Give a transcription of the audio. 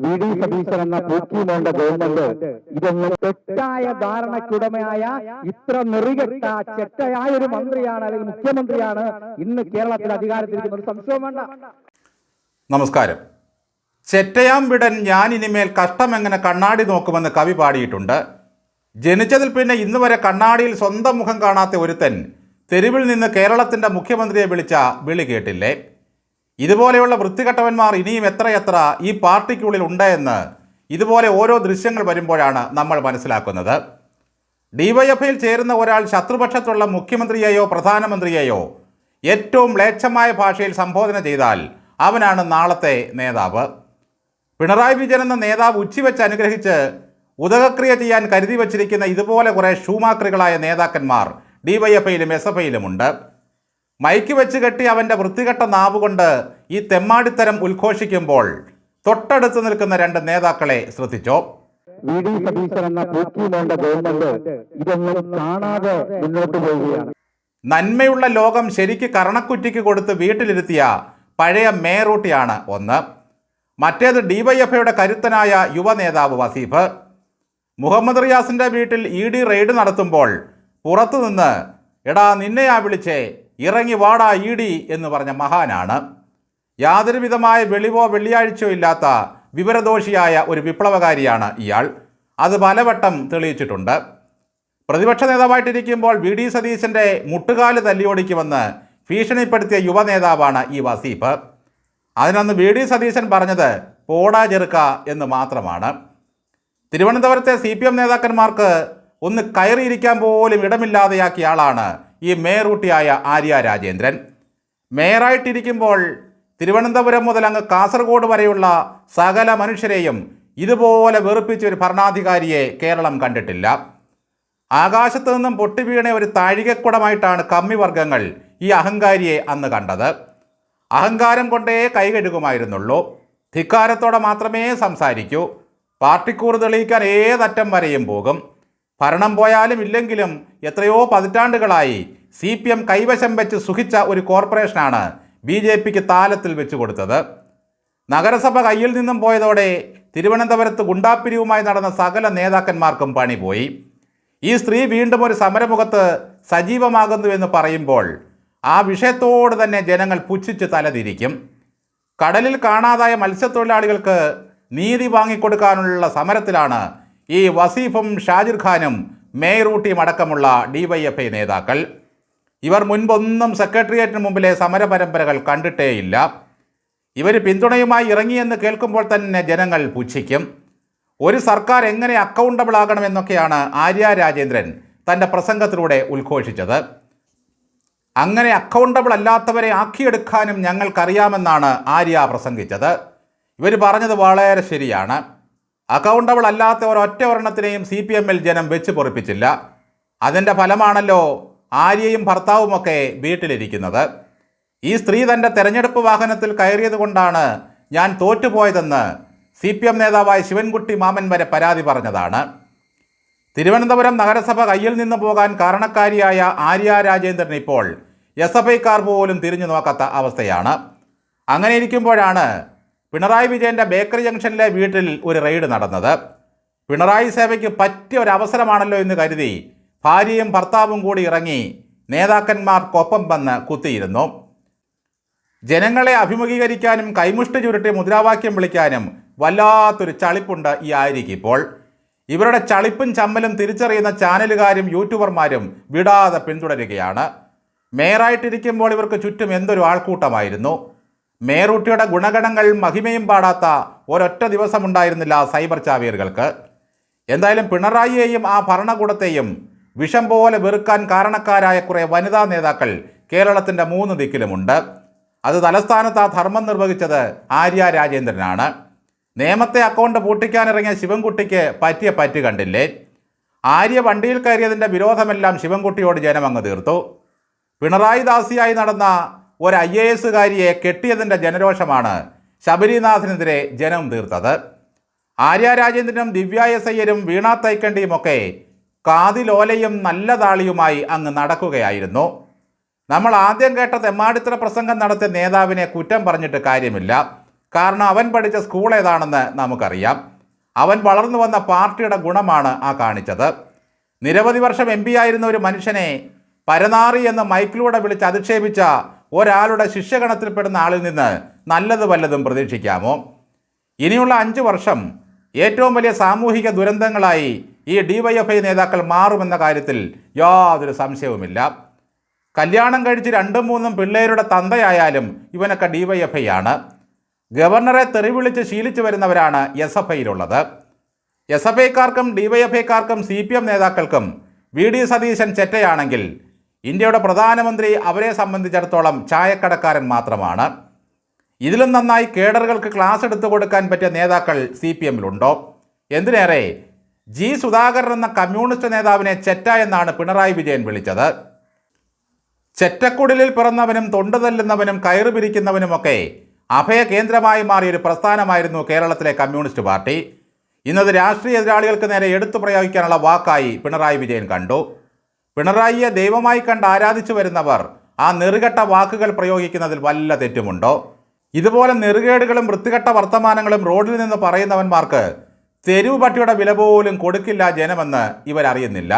VD. Satheesan എന്ന പൂക്കിമോന്റെ government ഇതൊന്നും തെറ്റായ ധാരണയ്ക്കുടമയായ ഇത്ര നെറികെട്ട ചെറ്റയായ ഒരു മന്ത്രിയാണ് അല്ലെങ്കിൽ മുഖ്യമന്ത്രിയാണ് ഇന്ന് കേരളത്തിൽ അധികാരത്തിലിരിക്കുന്ന ഒരു സംശയവും വേണ്ട. നമസ്കാരം. ചെറ്റയാം വിടൻ ഞാൻ ഇനിമേൽ കഷ്ടമെങ്ങനെ കണ്ണാടി നോക്കുമെന്ന് കവി പാടിയിട്ടുണ്ട്. ജനിച്ചതിൽ പിന്നെ ഇന്ന് വരെ കണ്ണാടിയിൽ സ്വന്തം മുഖം കാണാത്ത ഒരുത്തൻ തെരുവിൽ നിന്ന് കേരളത്തിൻ്റെ മുഖ്യമന്ത്രിയെ വിളിച്ച വിളി കേട്ടില്ലേ? ഇതുപോലെയുള്ള വൃത്തികെട്ടവന്മാർ ഇനിയും എത്രയെത്ര ഈ പാർട്ടിക്കുള്ളിൽ ഉണ്ട് ഇതുപോലെ ഓരോ ദൃശ്യങ്ങൾ വരുമ്പോഴാണ് നമ്മൾ മനസ്സിലാക്കുന്നത്. ഡിവൈഎഫ്ഐയിൽ ചേരുന്ന ഒരാൾ ശത്രുപക്ഷത്തുള്ള മുഖ്യമന്ത്രിയെയോ പ്രധാനമന്ത്രിയെയോ ഏറ്റവും മ്ലേച്ഛമായ ഭാഷയിൽ സംബോധന ചെയ്താൽ അവനാണ് നാളത്തെ നേതാവ്. പിണറായി വിജയൻ എന്ന നേതാവ് ഉച്ചിവെച്ച് അനുഗ്രഹിച്ച് ഉദകക്രിയ ചെയ്യാൻ കരുതി വച്ചിരിക്കുന്ന ഇതുപോലെ കുറേ ഷൂമാക്രികളായ നേതാക്കന്മാർ ഡിവൈഎഫ്ഐയിലും എസ്.എഫ്.ഐയിലുമുണ്ട്. മൈക്ക് വെച്ച് കെട്ടി അവൻ്റെ വൃത്തികെട്ട നാവുകൊണ്ട് ഈ തെമ്മാടിത്തരം ഉദ്ഘോഷിക്കുമ്പോൾ തൊട്ടടുത്ത് നിൽക്കുന്ന രണ്ട് നേതാക്കളെ ശ്രദ്ധിച്ചോ? വി.ഡി. സതീശൻ എന്ന പൂക്കിമോന്റെ ഗവൺമെന്റ് ഇതൊന്നും കാണാതെ മുന്നോട്ട് പോവുകയാണ്. നന്മയുള്ള ലോകം ശരിക്ക് കരണക്കുറ്റിക്ക് കൊടുത്ത് വീട്ടിലിരുത്തിയ പഴയ മേറൂട്ടിയാണ് ഒന്ന്. മറ്റേത് ഡിവൈഎഫ്ഐയുടെ കരുത്തനായ യുവ നേതാവ് വസീഫ്. മുഹമ്മദ് റിയാസിൻ്റെ വീട്ടിൽ ഇ.ഡി. റെയ്ഡ് നടത്തുമ്പോൾ പുറത്തുനിന്ന് എടാ നിന്നെയാ വിളിച്ചേ ഇറങ്ങി വാടാ ഇ.ഡി. എന്ന് പറഞ്ഞ മഹാനാണ്. യാതൊരു വിധമായ വെളിവോ വെള്ളിയാഴ്ചയോ ഇല്ലാത്ത വിവരദോഷിയായ ഒരു വിപ്ലവകാരിയാണ് ഇയാൾ. അത് പലവട്ടം തെളിയിച്ചിട്ടുണ്ട്. പ്രതിപക്ഷ നേതാവായിട്ടിരിക്കുമ്പോൾ വി.ഡി. സതീശൻ്റെ മുട്ടുകാല് തല്ലിയോടിക്കുമെന്ന് ഭീഷണിപ്പെടുത്തിയ യുവ നേതാവാണ് ഈ വസീഫ്. അതിനന്ന് വി.ഡി. സതീശൻ പറഞ്ഞത് പോടാ ചെറുക്ക എന്ന് മാത്രമാണ്. തിരുവനന്തപുരത്തെ CPM നേതാക്കന്മാർക്ക് ഒന്ന് കയറിയിരിക്കാൻ പോലും ഇടമില്ലാതെയാക്കിയ ആളാണ് ഈ മേയറൂട്ടിയായ ആര്യ രാജേന്ദ്രൻ. മേയറായിട്ടിരിക്കുമ്പോൾ തിരുവനന്തപുരം മുതൽ അങ്ങ് കാസർഗോഡ് വരെയുള്ള സകല മനുഷ്യരെയും ഇതുപോലെ വെറുപ്പിച്ച ഒരു ഭരണാധികാരിയെ കേരളം കണ്ടിട്ടില്ല. ആകാശത്ത് നിന്നും പൊട്ടിവീണ ഒരു താഴികക്കുടമായിട്ടാണ് കമ്മിവർഗങ്ങൾ ഈ അഹങ്കാരിയെ അന്ന് കണ്ടത്. അഹങ്കാരം കൊണ്ടേ കൈകഴുകുമായിരുന്നുള്ളൂ. ധിക്കാരത്തോടെ മാത്രമേ സംസാരിക്കൂ. പാർട്ടിക്കൂറ് തെളിയിക്കാൻ ഏതറ്റം വരെയും പോകും. ഭരണം പോയാലും ഇല്ലെങ്കിലും എത്രയോ പതിറ്റാണ്ടുകളായി CPM കൈവശം വെച്ച് സുഖിച്ച ഒരു കോർപ്പറേഷനാണ് BJPക്ക് താലത്തിൽ വെച്ച് കൊടുത്തത്. നഗരസഭ കയ്യിൽ നിന്നും പോയതോടെ തിരുവനന്തപുരത്ത് ഗുണ്ടാപ്പിരിവുമായി നടന്ന സകല നേതാക്കന്മാർക്കും പണി പോയി. ഈ സ്ത്രീ വീണ്ടും ഒരു സമരമുഖത്ത് സജീവമാകുന്നു എന്ന് പറയുമ്പോൾ ആ വിഷയത്തോട് തന്നെ ജനങ്ങൾ പുച്ഛിച്ച് തലതിരിക്കും. കടലിൽ കാണാതായ മത്സ്യത്തൊഴിലാളികൾക്ക് നീതി വാങ്ങിക്കൊടുക്കാനുള്ള സമരത്തിലാണ് ഈ വസീഫും ഷാജിർ ഖാനും മേയറൂട്ടിയും അടക്കമുള്ള ഡിവൈഎഫ്ഐ നേതാക്കൾ. ഇവർ മുൻപൊന്നും സെക്രട്ടേറിയറ്റിന് മുമ്പിലെ സമരപരമ്പരകൾ കണ്ടിട്ടേയില്ല. ഇവർ പിന്തുണയുമായി ഇറങ്ങിയെന്ന് കേൾക്കുമ്പോൾ തന്നെ ജനങ്ങൾ പുച്ഛിക്കും. ഒരു സർക്കാർ എങ്ങനെ അക്കൗണ്ടബിൾ ആകണമെന്നൊക്കെയാണ് ആര്യ രാജേന്ദ്രൻ തൻ്റെ പ്രസംഗത്തിലൂടെ ഉദ്ഘോഷിച്ചത്. അങ്ങനെ അക്കൗണ്ടബിൾ അല്ലാത്തവരെ ആക്കിയെടുക്കാനും ഞങ്ങൾക്കറിയാമെന്നാണ് ആര്യ പ്രസംഗിച്ചത്. ഇവർ പറഞ്ഞത് വളരെ ശരിയാണ്. അക്കൗണ്ടബിൾ അല്ലാത്ത ഒരൊറ്റ ഒരെണ്ണത്തിനെയും CPMൽ ജനം വെച്ച് പൊറിപ്പിച്ചില്ല. അതിൻ്റെ ഫലമാണല്ലോ ആര്യയും ഭർത്താവുമൊക്കെ വീട്ടിലിരിക്കുന്നത്. ഈ സ്ത്രീ തൻ്റെ തെരഞ്ഞെടുപ്പ് വാഹനത്തിൽ കയറിയത് കൊണ്ടാണ് ഞാൻ തോറ്റുപോയതെന്ന് CPM നേതാവായ ശിവൻകുട്ടി മാമൻ വരെ പരാതി പറഞ്ഞതാണ്. തിരുവനന്തപുരം നഗരസഭ കയ്യിൽ നിന്ന് പോകാൻ കാരണക്കാരിയായ ആര്യ രാജേന്ദ്രൻ ഇപ്പോൾ SFIക്കാർ പോലും തിരിഞ്ഞു നോക്കാത്ത അവസ്ഥയാണ്. അങ്ങനെ ഇരിക്കുമ്പോഴാണ് പിണറായി വിജയൻ്റെ ബേക്കറി ജംഗ്ഷനിലെ വീട്ടിൽ ഒരു റെയ്ഡ് നടന്നത്. പിണറായി സേവയ്ക്ക് പറ്റിയ ഒരു അവസരമാണല്ലോ എന്ന് കരുതി ഭാര്യയും ഭർത്താവും കൂടി ഇറങ്ങി നേതാക്കന്മാർക്കൊപ്പം വന്ന് കുത്തിയിരുന്നു. ജനങ്ങളെ അഭിമുഖീകരിക്കാനും കൈമുഷ്ടി ചുരുട്ടി മുദ്രാവാക്യം വിളിക്കാനും വല്ലാത്തൊരു ചളിപ്പുണ്ട് ഈ ആര്യയ്ക്കിപ്പോൾ. ഇവരുടെ ചളിപ്പും ചമ്മലും തിരിച്ചറിയുന്ന ചാനലുകാരും യൂട്യൂബർമാരും വിടാതെ പിന്തുടരുകയാണ്. മേയറായിട്ടിരിക്കുമ്പോൾ ഇവർക്ക് ചുറ്റും എന്തൊരു ആൾക്കൂട്ടമായിരുന്നു. മേയറൂട്ടിയുടെ ഗുണഗണങ്ങൾ മഹിമയും പാടാത്ത ഒരൊറ്റ ദിവസമുണ്ടായിരുന്നില്ല സൈബർ ചാവേറുകൾക്ക്. എന്തായാലും പിണറായിയെയും ആ ഭരണകൂടത്തെയും വിഷം പോലെ വെറുക്കാൻ കാരണക്കാരായ കുറേ വനിതാ നേതാക്കൾ കേരളത്തിൻ്റെ 3 ദിക്കിലുമുണ്ട്. അത് തലസ്ഥാനത്ത് ആ ധർമ്മം നിർവഹിച്ചത് ആര്യ രാജേന്ദ്രനാണ്. നേമത്തെ അക്കൗണ്ട് പൂട്ടിക്കാനിറങ്ങിയ ശിവൻകുട്ടിക്ക് പറ്റിയ പറ്റ് കണ്ടില്ലേ? ആര്യ വണ്ടിയിൽ കയറിയതിൻ്റെ വിരോധമെല്ലാം ശിവൻകുട്ടിയോട് ജനം അങ്ങ് തീർത്തു. പിണറായി ദാസിയായി നടന്ന ഒരു IASകാരിയെ കെട്ടിയതിൻ്റെ ജനരോഷമാണ് ശബരിനാഥിനെതിരെ ജനം തീർത്തത്. ആര്യ രാജേന്ദ്രനും ദിവ്യ SIയരും വീണ തൈക്കണ്ടിയുമൊക്കെ കാതിലോലയും നല്ല താളിയുമായി അങ്ങ് നടക്കുകയായിരുന്നു. നമ്മൾ ആദ്യം കേട്ട തെമ്മാടിത്തര പ്രസംഗം നടത്തിയ നേതാവിനെ കുറ്റം പറഞ്ഞിട്ട് കാര്യമില്ല. കാരണം അവൻ പഠിച്ച സ്കൂൾ ഏതാണെന്ന് നമുക്കറിയാം. അവൻ വളർന്നു വന്ന പാർട്ടിയുടെ ഗുണമാണ് ആ കാണിച്ചത്. നിരവധി വർഷം MP ആയിരുന്ന ഒരു മനുഷ്യനെ പരനാറി എന്ന് മൈക്കിലൂടെ വിളിച്ച് അധിക്ഷേപിച്ച ഒരാളുടെ ശിഷ്യഗണത്തിൽപ്പെടുന്ന ആളിൽ നിന്ന് നല്ലത് വല്ലതും പ്രതീക്ഷിക്കാമോ? ഇനിയുള്ള 5 വർഷം ഏറ്റവും വലിയ സാമൂഹിക ദുരന്തങ്ങളായി ഈ DYFI നേതാക്കൾ മാറുമെന്ന കാര്യത്തിൽ യാതൊരു സംശയവുമില്ല. കല്യാണം കഴിച്ച് 2-3 പിള്ളേരുടെ തന്തയായാലും ഇവനൊക്കെ DYFI ആണ്. ഗവർണറെ തെറിവിളിച്ച് ശീലിച്ചു വരുന്നവരാണ് SFIയിലുള്ളത്. SFIക്കാർക്കും DYFIക്കാർക്കും CPM നേതാക്കൾക്കും VD സതീശൻ ചെറ്റയാണെങ്കിൽ ഇന്ത്യയുടെ പ്രധാനമന്ത്രി അവരെ സംബന്ധിച്ചിടത്തോളം ചായക്കടക്കാരൻ മാത്രമാണ്. ഇതിലും നന്നായി കേഡറുകൾക്ക് ക്ലാസ് എടുത്തു കൊടുക്കാൻ പറ്റിയ നേതാക്കൾ CPMലുണ്ടോ? എന്തിനേറെ G. സുധാകരൻ എന്ന കമ്മ്യൂണിസ്റ്റ് നേതാവിനെ ചെറ്റ എന്നാണ് പിണറായി വിജയൻ വിളിച്ചത്. ചെറ്റക്കുടിലിൽ പിറന്നവനും തൊണ്ടു തല്ലുന്നവനും കയറ് പിരിക്കുന്നവനുമൊക്കെ അഭയ കേന്ദ്രമായി മാറിയൊരു പ്രസ്ഥാനമായിരുന്നു കേരളത്തിലെ കമ്മ്യൂണിസ്റ്റ് പാർട്ടി. ഇന്നത് രാഷ്ട്രീയ എതിരാളികൾക്ക് നേരെ എടുത്തു പ്രയോഗിക്കാനുള്ള വാക്കായി പിണറായി വിജയൻ കണ്ടു. പിണറായിയെ ദൈവമായി കണ്ട് ആരാധിച്ചു വരുന്നവർ ആ നെറുകെട്ട വാക്കുകൾ പ്രയോഗിക്കുന്നതിൽ വല്ല തെറ്റുമുണ്ടോ? ഇതുപോലെ നെറുകേടുകളും വൃത്തികെട്ട വർത്തമാനങ്ങളും റോഡിൽ നിന്ന് പറയുന്നവന്മാർക്ക് തെരുവ് പട്ടിയുടെ വില പോലും കൊടുക്കില്ല ജനമെന്ന് ഇവരറിയുന്നില്ല.